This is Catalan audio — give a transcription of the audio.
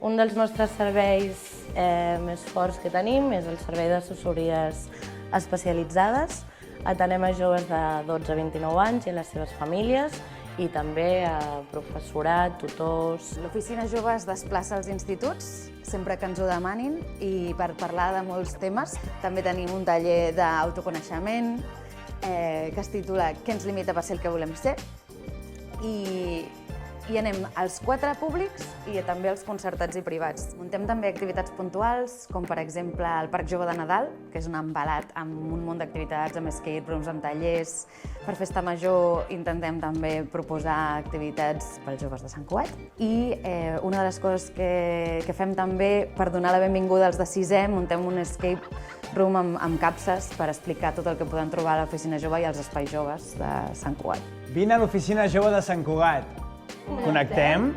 Un dels nostres serveis més forts que tenim és el servei d'assessories especialitzades. Atenem a joves de 12 a 29 anys i les seves famílies i també a professorat, tutors. L'Oficina Jove es desplaça als instituts sempre que ens ho demanin i per parlar de molts temes. També tenim un taller d'autoconeixement que es titula Què ens limita per ser el que volem ser? I anem als 4 públics i també als concertats i privats. Muntem també activitats puntuals, com per exemple el Parc Jove de Nadal, que és un embalat amb un munt d'activitats, amb escape rooms, amb tallers. Per Festa Major intentem també proposar activitats pels joves de Sant Cugat. I una de les coses que fem també, per donar la benvinguda als de 6è, muntem un escape room amb capses per explicar tot el que poden trobar a l'Oficina Jove i als espais joves de Sant Cugat. Vine a l'Oficina Jove de Sant Cugat. Connectem?